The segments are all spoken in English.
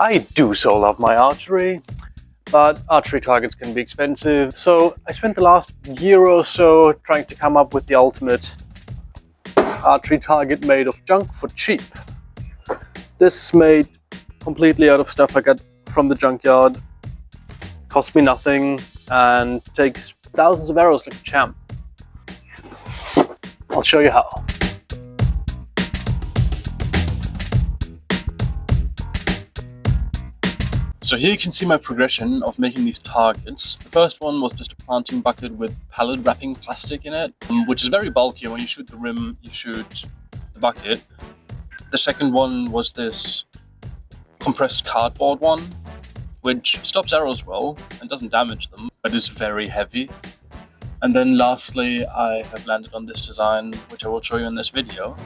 I do so love my archery, but archery targets can be expensive, so I spent the last year or so trying to come up with the ultimate archery target made of junk for cheap. This is made completely out of stuff I got from the junkyard, cost me nothing, and takes thousands of arrows like a champ. I'll show you how. So here you can see my progression of making these targets. The first one was just a planting bucket with pallet wrapping plastic in it, which is very bulky. When you shoot the rim, you shoot the bucket. The second one was this compressed cardboard one, which stops arrows well and doesn't damage them, but is very heavy. And then lastly, I have landed on this design, which I will show you in this video.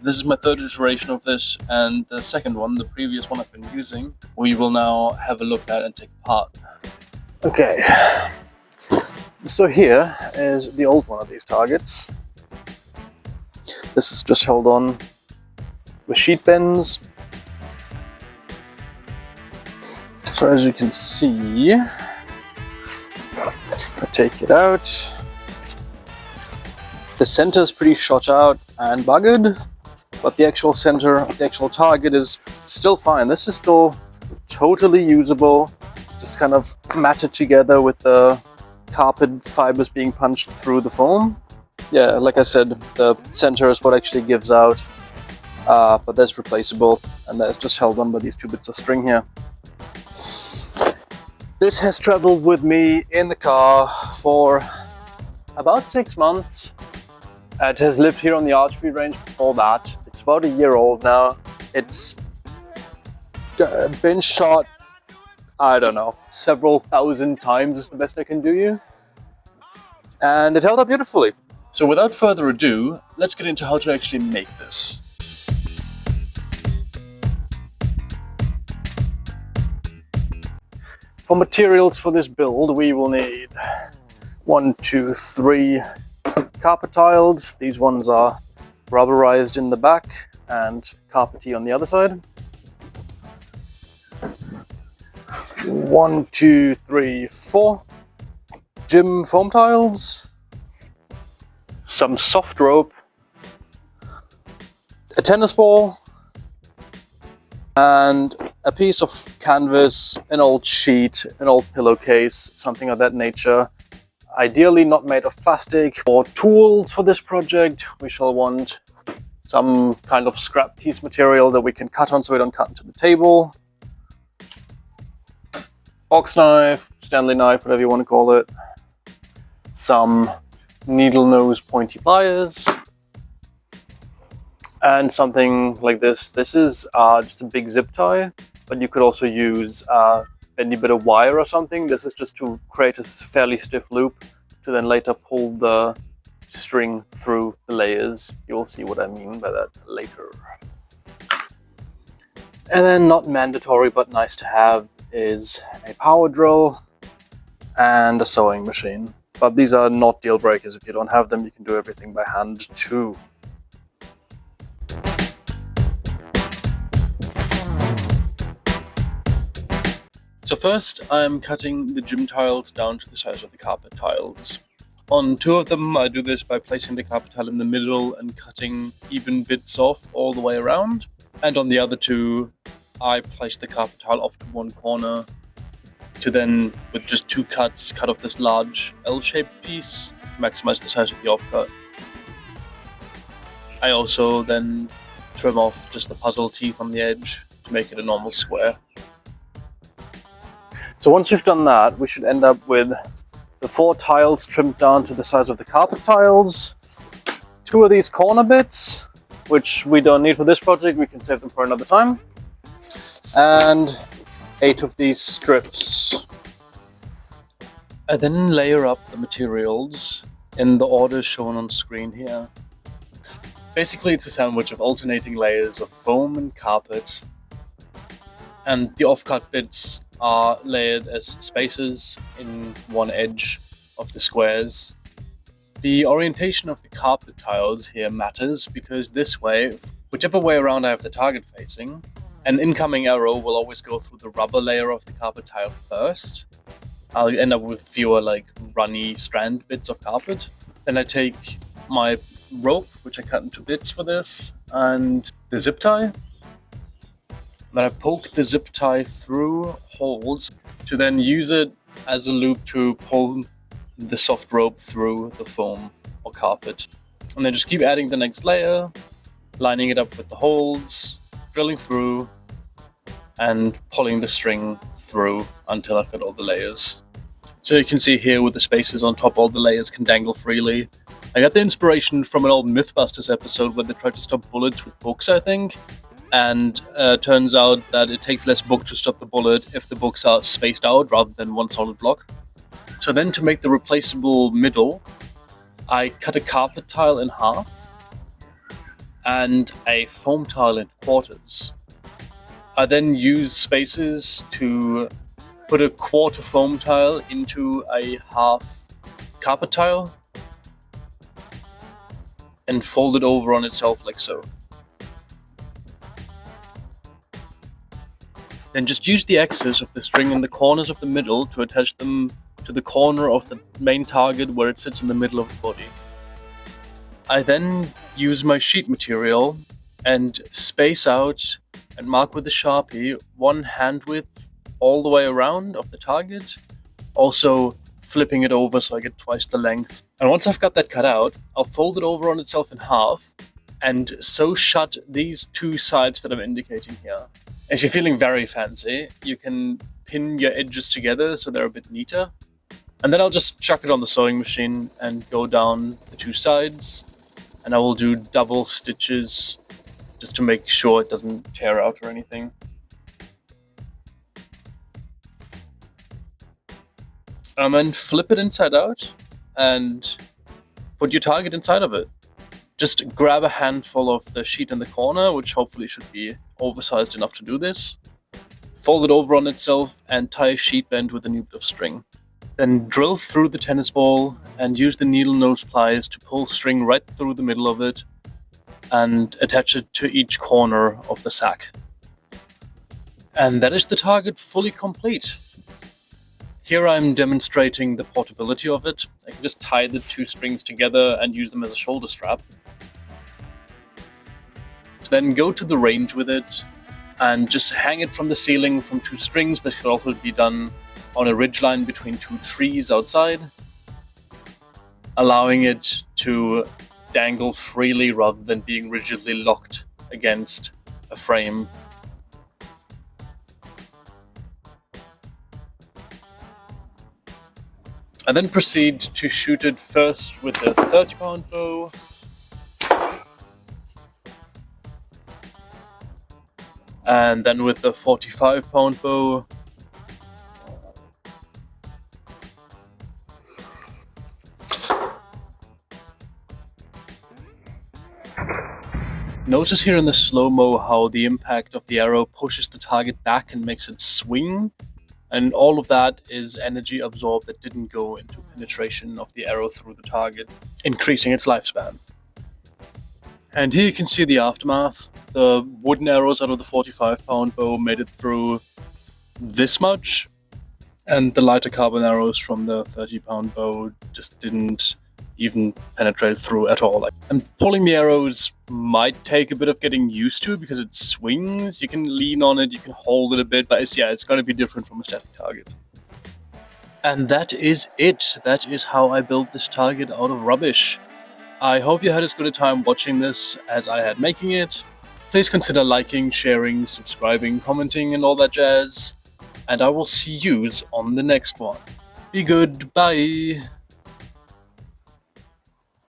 This is my third iteration of this, and the second one, the previous one I've been using, we will now have a look at and take apart. Okay, so here is the old one of these targets. This is just held on with sheet bends. So as you can see, if I take it out, the center is pretty shot out and buggered. But the actual center of the actual target is still fine. This is still totally usable. Just kind of matted together with the carpet fibers being punched through the foam. Yeah, like I said, the center is what actually gives out, but that's replaceable, and that's just held on by these two bits of string here. This has traveled with me in the car for about 6 months. It has lived here on the archery range before that. It's about a year old now. It's been shot, I don't know, several thousand times is the best I can do you. And it held up beautifully. So without further ado, let's get into how to actually make this. For materials for this build, we will need 1, 2, 3 carpet tiles. These ones are rubberized in the back and carpety on the other side. 1, 2, 3, 4 gym foam tiles, some soft rope, a tennis ball, and a piece of canvas, an old sheet, an old pillowcase, something of that nature. Ideally not made of plastic. For tools for this project, we shall want some kind of scrap piece material that we can cut on so we don't cut into the table. Box knife, Stanley knife, whatever you want to call it. Some needle nose pointy pliers. And something like this. This is just a big zip tie, but you could also use any bit of wire or something. This is just to create a fairly stiff loop to then later pull the string through the layers. You will see what I mean by that later. And then, not mandatory but nice to have, is a power drill and a sewing machine. But these are not deal breakers. If you don't have them, you can do everything by hand too. So first, I'm cutting the gym tiles down to the size of the carpet tiles. On 2 of them, I do this by placing the carpet tile in the middle and cutting even bits off all the way around. And on the other 2, I place the carpet tile off to one corner to then, with just 2 cuts, cut off this large L-shaped piece to maximize the size of the offcut. I also then trim off just the puzzle teeth on the edge to make it a normal square. So once we've done that, we should end up with the 4 tiles trimmed down to the size of the carpet tiles, 2 of these corner bits, which we don't need for this project, we can save them for another time, and 8 of these strips. I then layer up the materials in the order shown on screen here. Basically, it's a sandwich of alternating layers of foam and carpet, and the offcut bits are layered as spaces in one edge of the squares. The orientation of the carpet tiles here matters because this way, whichever way around I have the target facing, An incoming arrow will always go through the rubber layer of the carpet tile first. I'll end up with fewer like runny strand bits of carpet. Then I take my rope, which I cut into bits for this, and the zip tie. Then I poke the zip tie through holes to then use it as a loop to pull the soft rope through the foam or carpet. And then just keep adding the next layer, lining it up with the holes, drilling through, and pulling the string through until I've got all the layers. So you can see here with the spaces on top, all the layers can dangle freely. I got the inspiration from an old Mythbusters episode where they tried to stop bullets with books, I think. And turns out that it takes less book to stop the bullet if the books are spaced out rather than one solid block. So then to make the replaceable middle, I cut a carpet tile in half and a foam tile in quarters. I then use spaces to put a quarter foam tile into a half carpet tile and fold it over on itself like so. Then just use the excess of the string in the corners of the middle to attach them to the corner of the main target where it sits in the middle of the body. I then use my sheet material and space out and mark with the Sharpie one hand width all the way around of the target, also flipping it over so I get twice the length. And once I've got that cut out, I'll fold it over on itself in half and so shut these two sides that I'm indicating here. If you're feeling very fancy, you can pin your edges together so they're a bit neater. And then I'll just chuck it on the sewing machine and go down the two sides. And I will do double stitches just to make sure it doesn't tear out or anything. And then flip it inside out and put your target inside of it. Just grab a handful of the sheet in the corner, which hopefully should be oversized enough to do this. Fold it over on itself and tie a sheet bend with a new bit of string. Then drill through the tennis ball and use the needle nose pliers to pull string right through the middle of it and attach it to each corner of the sack. And that is the target fully complete. Here I'm demonstrating the portability of it. I can just tie the two strings together and use them as a shoulder strap. Then go to the range with it and just hang it from the ceiling from two strings. This could also be done on a ridgeline between two trees outside, allowing it to dangle freely rather than being rigidly locked against a frame. I then proceed to shoot it first with a 30-pound bow, and then with the 45-pound bow. Notice here in the slow-mo how the impact of the arrow pushes the target back and makes it swing, and all of that is energy absorbed that didn't go into penetration of the arrow through the target, increasing its lifespan. And here you can see the aftermath. The wooden arrows out of the 45-pound bow made it through this much, and the lighter carbon arrows from the 30-pound bow just didn't even penetrate through at all. And pulling the arrows might take a bit of getting used to because it swings. You can lean on it, you can hold it a bit, but it's going to be different from a static target. And that is it. That is how I built this target out of rubbish. I hope you had as good a time watching this as I had making it. Please consider liking, sharing, subscribing, commenting, and all that jazz. And I will see yous on the next one. Be good, bye!